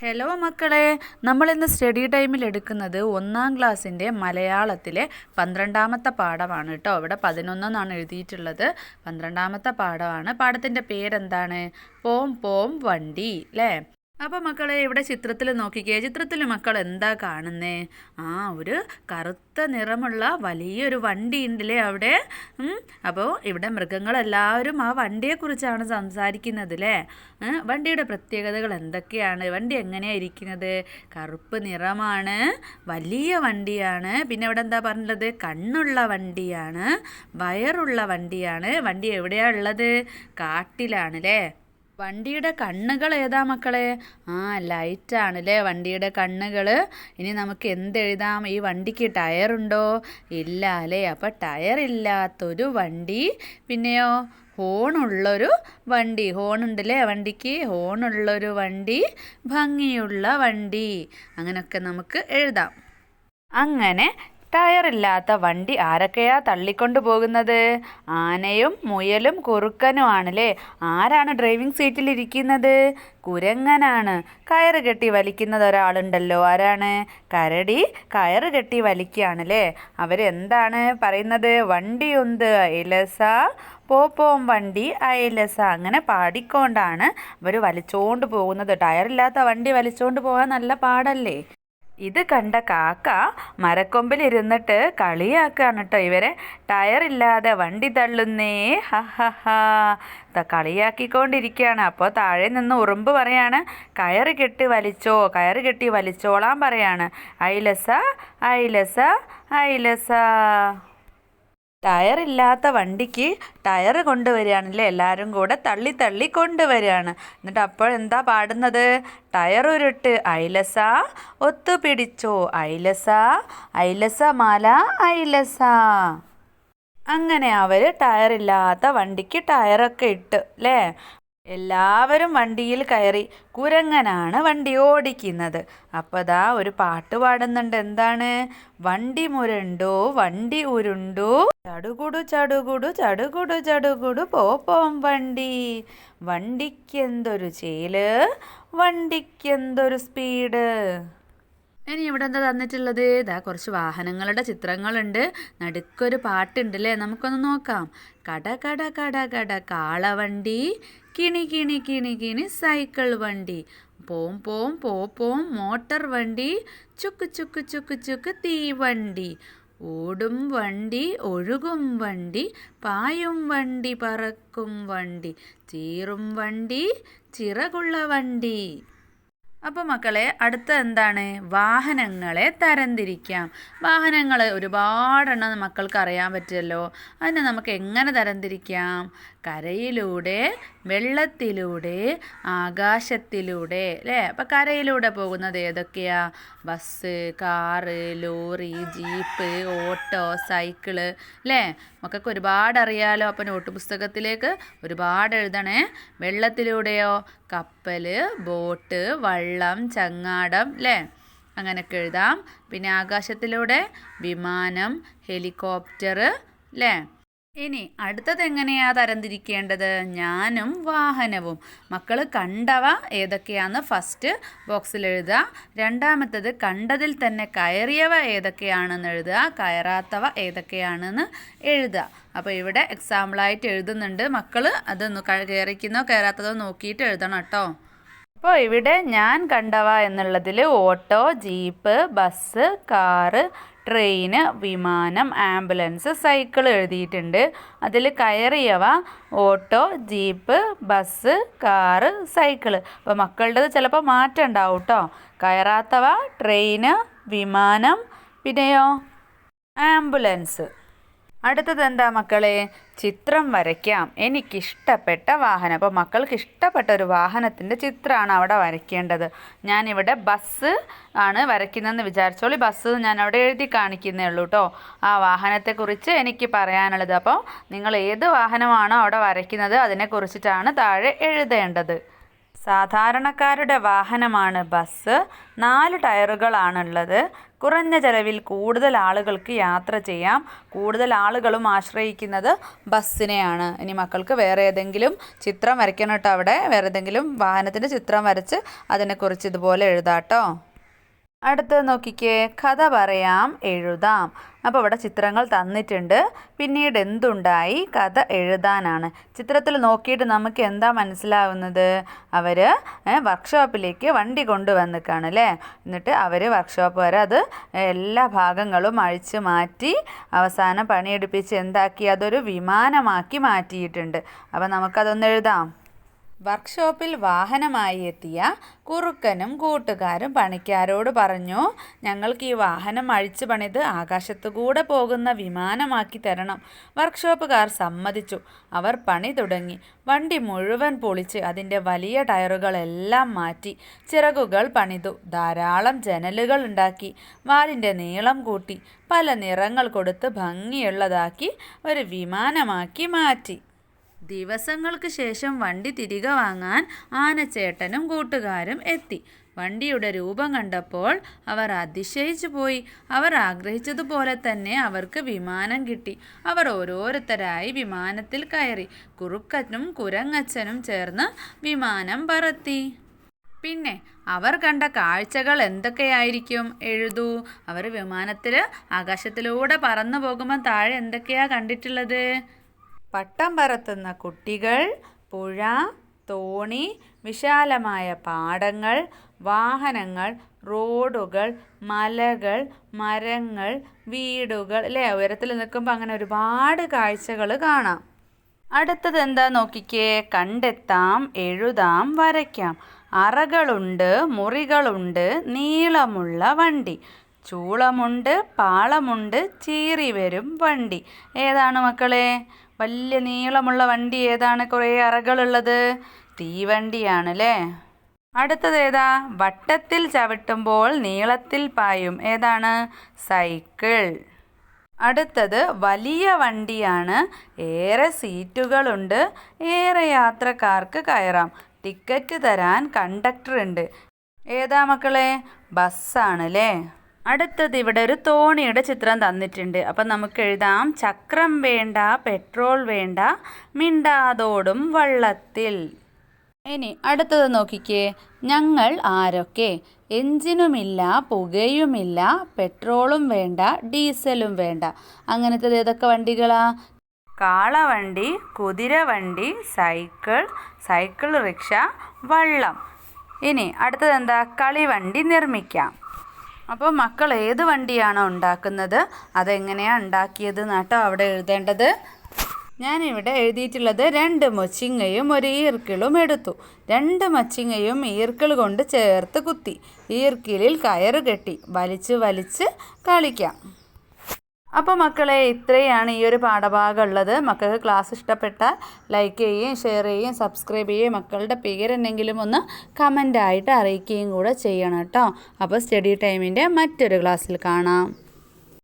Hello മക്കളെ, നമ്മളിന്ന് study ടൈമിൽ എടുക്കുന്നത് 1-ാം ക്ലാസ്സിൻ്റെ മലയാളത്തിലെ 12-ാമത്തെ പാഠമാണ് കേട്ടോ. ഇവിടെ 11 എന്നാണ് എഴുതിയിട്ടുള്ളത്. 12-ാമത്തെ പാഠമാണ്. പാഠത്തിൻ്റെ പേരെന്താണ്? പോം പോം വണ്ടി അല്ലേ? അപ്പോൾ മക്കളെ, ഇവിടെ ചിത്രത്തിൽ നോക്കിക്കേ. ചിത്രത്തിൽ മക്കൾ എന്താ കാണുന്നേ? ഒരു കറുത്ത നിറമുള്ള വലിയൊരു വണ്ടി ഉണ്ടല്ലേ അവിടെ. അപ്പോൾ ഇവിടെ മൃഗങ്ങളെല്ലാവരും ആ വണ്ടിയെക്കുറിച്ചാണ് സംസാരിക്കുന്നത് അല്ലേ. വണ്ടിയുടെ പ്രത്യേകതകൾ എന്തൊക്കെയാണ്? വണ്ടി എങ്ങനെയാണ് ഇരിക്കുന്നത്? കറുപ്പ് നിറമാണ്, വലിയ വണ്ടിയാണ്. പിന്നെ ഇവിടെ എന്താ പറഞ്ഞത്? കണ്ണുള്ള വണ്ടിയാണ്, വയറുള്ള വണ്ടിയാണ്. വണ്ടി എവിടെയാണ് ഉള്ളത്? കാട്ടിലാണ് അല്ലേ. വണ്ടിയുടെ കണ്ണുകൾ ഏതാ മക്കളെ? ലൈറ്റാണ് അല്ലേ വണ്ടിയുടെ കണ്ണുകൾ. ഇനി നമുക്ക് എന്തെഴുതാം? ഈ വണ്ടിക്ക് ടയറുണ്ടോ? ഇല്ല അല്ലേ. അപ്പോൾ ടയറില്ലാത്തൊരു വണ്ടി. പിന്നെയോ ഹോണുള്ളൊരു വണ്ടി. ഹോണുണ്ടല്ലേ വണ്ടിക്ക്. ഹോണുള്ളൊരു വണ്ടി, ഭംഗിയുള്ള വണ്ടി. അങ്ങനെയൊക്കെ നമുക്ക് എഴുതാം. അങ്ങനെ ടയറില്ലാത്ത വണ്ടി ആരൊക്കെയാ തള്ളിക്കൊണ്ടു പോകുന്നത്? ആനയും മുയലും കുറുക്കനും ആണല്ലേ. ആരാണ് ഡ്രൈവിംഗ് സീറ്റിലിരിക്കുന്നത്? കുരങ്ങനാണ്. കയറ് കെട്ടി വലിക്കുന്നത് ഒരാളുണ്ടല്ലോ. ആരാണ്? കരടി കയറ് കെട്ടി വലിക്കുകയാണല്ലേ. അവരെന്താണ് പറയുന്നത്? വണ്ടിയുണ്ട് അയലസ, പോപ്പോം വണ്ടി അയലസ. അങ്ങനെ പാടിക്കൊണ്ടാണ് അവർ വലിച്ചോണ്ട് പോകുന്നത്. ടയറില്ലാത്ത വണ്ടി വലിച്ചോണ്ട് പോകാൻ നല്ല പാടല്ലേ. ഇത് കണ്ട കാക്ക മരക്കൊമ്പിലിരുന്നിട്ട് കളിയാക്കാണ് കേട്ടോ ഇവരെ. ടയറില്ലാതെ വണ്ടി തള്ളുന്നേ, ഹ കളിയാക്കിക്കൊണ്ടിരിക്കുകയാണ്. അപ്പോൾ താഴെ നിന്ന് ഉറുമ്പ് പറയാണ്, കയറ് കെട്ടി വലിച്ചോ, കയറ് കെട്ടി വലിച്ചോളാൻ പറയാണ്. അയലസ അയലസ അയലസ. ടയറില്ലാത്ത വണ്ടിക്ക് ടയർ കൊണ്ടുവരികയാണല്ലേ. എല്ലാവരും കൂടെ തള്ളി തള്ളി കൊണ്ടുവരികയാണ്. എന്നിട്ട് അപ്പോൾ എന്താ പാടുന്നത്? ടയറുരുട്ട് അയലസ, ഒത്തുപിടിച്ചോ അയലസ, അയലസ മാല അയലസ. അങ്ങനെ അവർ ടയറില്ലാത്ത വണ്ടിക്ക് ടയറൊക്കെ ഇട്ട് അല്ലേ. എല്ലാവരും വണ്ടിയിൽ കയറി. കുരങ്ങനാണ് വണ്ടി ഓടിക്കുന്നത്. അപ്പോൾ ദാ ഒരു പാട്ട് പാടുന്നുണ്ട്. എന്താണ്? വണ്ടി മുരണ്ടോ വണ്ടി ഉരുണ്ടോ, ചടുകുടു ചടുകുടു ചടുകുടു ചടുകുടു പോപ്പോം വണ്ടി. വണ്ടിക്കെന്തൊരു ചേല്, വണ്ടിക്കെന്തൊരു സ്പീഡ്. ഇനി ഇവിടെ എന്താ തന്നിട്ടുള്ളത്? ഇതാ കുറച്ച് വാഹനങ്ങളുടെ ചിത്രങ്ങളുണ്ട്. നടുക്കൊരു പാട്ടുണ്ട് അല്ലേ. നമുക്കൊന്ന് നോക്കാം. കട കട കട കട കാളവണ്ടി, കിണി കിണി കിണി കിണി സൈക്കിൾ വണ്ടി, പോം പോം പോം മോട്ടർ വണ്ടി, ചുക്ക് ചുക്ക് ചുക്ക് ചുക്ക് തീവണ്ടി, ഓടും വണ്ടി ഒഴുകും വണ്ടി, പായും വണ്ടി പറക്കും വണ്ടി, ചീറും വണ്ടി ചിറകുള്ള വണ്ടി. അപ്പോൾ മക്കളെ, അടുത്ത എന്താണ്? വാഹനങ്ങളെ തരംതിരിക്കാം. വാഹനങ്ങൾ ഒരുപാടെണ്ണം മക്കൾക്ക് അറിയാൻ പറ്റുമല്ലോ. അതിനെ നമുക്ക് എങ്ങനെ തരംതിരിക്കാം? കരയിലൂടെ, വെള്ളത്തിലൂടെ, ആകാശത്തിലൂടെ അല്ലേ. അപ്പോൾ കരയിലൂടെ പോകുന്നത് ഏതൊക്കെയാ? Bus, car, lorry, jeep, auto, cycle അല്ലേ. മക്കൾക്ക് ഒരുപാട് അറിയാലോ. അപ്പോൾ നോട്ട് പുസ്തകത്തിലേക്ക് ഒരുപാട് എഴുതണേ. വെള്ളത്തിലൂടെയോ? കപ്പൽ, ബോട്ട്, വള്ളം, ചങ്ങാടം അല്ലേ. അങ്ങനെയൊക്കെ എഴുതാം. പിന്നെ ആകാശത്തിലൂടെ വിമാനം, ഹെലികോപ്റ്റർ അല്ലേ. ഇനി അടുത്തത് എങ്ങനെയാ തരംതിരിക്കേണ്ടത്? ഞാനും വാഹനവും. മക്കൾ കണ്ടവ ഏതൊക്കെയാണെന്ന് ഫസ്റ്റ് ബോക്സിൽ എഴുതുക. രണ്ടാമത്തത് കണ്ടതിൽ തന്നെ കയറിയവ ഏതൊക്കെയാണെന്ന് എഴുതുക. കയറാത്തവ ഏതൊക്കെയാണെന്ന് എഴുതുക. അപ്പോൾ ഇവിടെ എക്സാമ്പിളായിട്ട് എഴുതുന്നുണ്ട്. മക്കൾ അതൊന്ന് കയറിക്കുന്നോ കയറാത്തതോ നോക്കിയിട്ട് എഴുതണം കേട്ടോ. അപ്പോൾ ഇവിടെ ഞാൻ കണ്ടവ എന്നുള്ളതിൽ auto, jeep, bus, car, train, വിമാനം, ആംബുലൻസ്, സൈക്കിൾ എഴുതിയിട്ടുണ്ട്. അതിൽ കയറിയവ auto, jeep, bus, car, cycle. അപ്പോൾ മക്കളുടേത് ചിലപ്പോൾ മാറ്റം ഉണ്ടാവും കേട്ടോ. കയറാത്തവ ട്രെയിന്, വിമാനം, പിന്നെയോ ആംബുലൻസ്. അടുത്തത് എന്താ മക്കളെ? ചിത്രം വരയ്ക്കാം. എനിക്കിഷ്ടപ്പെട്ട വാഹനം. അപ്പോൾ മക്കൾക്ക് ഇഷ്ടപ്പെട്ട ഒരു വാഹനത്തിൻ്റെ ചിത്രമാണ് അവിടെ വരയ്ക്കേണ്ടത്. ഞാനിവിടെ ബസ് ആണ് വരയ്ക്കുന്നതെന്ന് വിചാരിച്ചോളി. ബസ് ഞാൻ അവിടെ എഴുതി കാണിക്കുന്നേ ഉള്ളൂ കേട്ടോ. ആ വാഹനത്തെക്കുറിച്ച് എനിക്ക് പറയാനുള്ളത്. അപ്പോൾ നിങ്ങൾ ഏത് വാഹനമാണോ അവിടെ വരയ്ക്കുന്നത് അതിനെക്കുറിച്ചിട്ടാണ് താഴെ എഴുതേണ്ടത്. സാധാരണക്കാരുടെ വാഹനമാണ് ബസ്. 4 ടയറുകളാണുള്ളത്. കുറഞ്ഞ ചെലവിൽ കൂടുതൽ ആളുകൾക്ക് യാത്ര ചെയ്യാം. കൂടുതൽ ആളുകളും ആശ്രയിക്കുന്നത് ബസ്സിനെയാണ്. ഇനി മക്കൾക്ക് വേറെ ഏതെങ്കിലും ചിത്രം വരയ്ക്കണം കേട്ടോ. അവിടെ വേറെ ഏതെങ്കിലും വാഹനത്തിൻ്റെ ചിത്രം വരച്ച് അതിനെക്കുറിച്ച് ഇതുപോലെ എഴുതാട്ടോ. അടുത്തത് നോക്കിക്കേ, കഥ പറയാം എഴുതാം. അപ്പോൾ ഇവിടെ ചിത്രങ്ങൾ തന്നിട്ടുണ്ട്. പിന്നീട് എന്തുണ്ടായി, കഥ എഴുതാനാണ്. ചിത്രത്തിൽ നോക്കിയിട്ട് നമുക്ക് എന്താ മനസ്സിലാവുന്നത്? അവർ വർക്ക്ഷോപ്പിലേക്ക് വണ്ടി കൊണ്ടുവന്നിക്കാണ് അല്ലേ. എന്നിട്ട് അവർ വർക്ക്ഷോപ്പ് വരെ അത് എല്ലാ ഭാഗങ്ങളും അഴിച്ച് മാറ്റി അവസാനം പണിയെടുപ്പിച്ച് എന്താക്കി, അതൊരു വിമാനമാക്കി മാറ്റിയിട്ടുണ്ട്. അപ്പോൾ നമുക്കതൊന്ന് എഴുതാം. വർക്ക്ഷോപ്പിൽ വാഹനമായി എത്തിയ കുറുക്കനും കൂട്ടുകാരും പണിക്കാരോട് പറഞ്ഞു, ഞങ്ങൾക്ക് ഈ വാഹനം അഴിച്ചു പണിത് ആകാശത്തുകൂടെ പോകുന്ന വിമാനമാക്കി തരണം. വർക്ക്ഷോപ്പുകാർ സമ്മതിച്ചു. അവർ പണി തുടങ്ങി. വണ്ടി മുഴുവൻ പൊളിച്ച് അതിൻ്റെ വലിയ ടയറുകളെല്ലാം മാറ്റി. ചിറകുകൾ പണിതു. ധാരാളം ജനലുകൾ ഉണ്ടാക്കി. വാലിൻ്റെ നീളം കൂട്ടി. പല നിറങ്ങൾ കൊടുത്ത് ഭംഗിയുള്ളതാക്കി ഒരു വിമാനമാക്കി മാറ്റി. ദിവസങ്ങൾക്ക് ശേഷം വണ്ടി തിരികെ വാങ്ങാൻ ആനച്ചേട്ടനും കൂട്ടുകാരും എത്തി. വണ്ടിയുടെ രൂപം കണ്ടപ്പോൾ അവർ അതിശയിച്ചു പോയി. അവർ ആഗ്രഹിച്ചതുപോലെ തന്നെ അവർക്ക് വിമാനം കിട്ടി. അവർ ഓരോരുത്തരായി വിമാനത്തിൽ കയറി. കുറുക്കനും കുരങ്ങച്ചനും ചേർന്ന് വിമാനം പറത്തി. പിന്നെ അവർ കണ്ട കാഴ്ചകൾ എന്തൊക്കെയായിരിക്കും? എഴുതൂ. അവർ വിമാനത്തിൽ ആകാശത്തിലൂടെ പറന്നു പോകുമ്പോൾ താഴെ എന്തൊക്കെയാണ് കണ്ടിട്ടുള്ളത്? പട്ടം പറത്തുന്ന കുട്ടികൾ, പുഴ, തോണി, വിശാലമായ പാടങ്ങൾ, വാഹനങ്ങൾ, റോഡുകൾ, മലകൾ, മരങ്ങൾ, വീടുകൾ അല്ലേ. ഉയരത്തിൽ നിൽക്കുമ്പോൾ അങ്ങനെ ഒരുപാട് കാഴ്ചകൾ കാണാം. അടുത്തത് എന്താ നോക്കിക്കേ, കണ്ടെത്താം, എഴുതാം, വരയ്ക്കാം. അറകളുണ്ട്, മുറികളുണ്ട്, നീളമുള്ള വണ്ടി. ചൂളമുണ്ട്, പാളമുണ്ട്, ചീറി വരും വണ്ടി. ഏതാണ് മക്കളെ? വലിയ നീളമുള്ള വണ്ടി ഏതാണ്? കുറേ അറകളുള്ളത്? തീവണ്ടിയാണ് അല്ലേ. അടുത്തത് ഏതാ? വട്ടത്തിൽ ചവിട്ടുമ്പോൾ നീളത്തിൽ പായും. ഏതാണ്? സൈക്കിൾ. അടുത്തത് വലിയ വണ്ടിയാണ്. ഏറെ സീറ്റുകളുണ്ട്. ഏറെ യാത്രക്കാർക്ക് കയറാം. ടിക്കറ്റ് തരാൻ കണ്ടക്ടർ ഉണ്ട്. ഏതാ മക്കളെ? ബസ്സാണ് അല്ലേ. അടുത്തത് ഇവിടെ ഒരു തോണിയുടെ ചിത്രം തന്നിട്ടുണ്ട്. അപ്പം നമുക്ക് എഴുതാം, ചക്രം വേണ്ട, പെട്രോൾ വേണ്ട, മിണ്ടാതോടും വള്ളത്തിൽ. ഇനി അടുത്തത് നോക്കിക്കേ, ഞങ്ങൾ ആരൊക്കെ? എഞ്ചിനുമില്ല, പുകയുമില്ല, പെട്രോളും വേണ്ട, ഡീസലും വേണ്ട. അങ്ങനത്തെ ഏതൊക്കെ വണ്ടികളാ? കാളവണ്ടി, കുതിരവണ്ടി, സൈക്കിൾ റിക്ഷ, വള്ളം. ഇനി അടുത്തത് എന്താ? കളിവണ്ടി നിർമ്മിക്കാം. അപ്പോൾ മക്കൾ ഏത് വണ്ടിയാണോ ഉണ്ടാക്കുന്നത് അതെങ്ങനെയാണ് ഉണ്ടാക്കിയത് എന്നാട്ടോ അവിടെ എഴുതേണ്ടത്. ഞാനിവിടെ എഴുതിയിട്ടുള്ളത് 2 മച്ചിങ്ങയും ഒരു ഈർക്കിളും എടുത്തു. 2 മച്ചിങ്ങയും ഈർക്കിൾ കൊണ്ട് ചേർത്ത് കുത്തി. ഈർക്കിലിൽ കയറ് കെട്ടി വലിച്ച് കളിക്കാം. അപ്പോൾ മക്കളെ, ഇത്രയാണ് ഈ ഒരു പാഠഭാഗം ഉള്ളത്. മക്കൾക്ക് ക്ലാസ് ഇഷ്ടപ്പെട്ടാൽ ലൈക്ക് ചെയ്യുകയും ഷെയർ ചെയ്യുകയും സബ്സ്ക്രൈബ് ചെയ്യുകയും മക്കളുടെ പേരെന്തെങ്കിലും ഒന്ന് കമൻ്റായിട്ട് അറിയിക്കുകയും കൂടെ ചെയ്യണം കേട്ടോ. അപ്പോൾ സ്റ്റഡി ടൈമിൻ്റെ മറ്റൊരു ക്ലാസ്സിൽ കാണാം.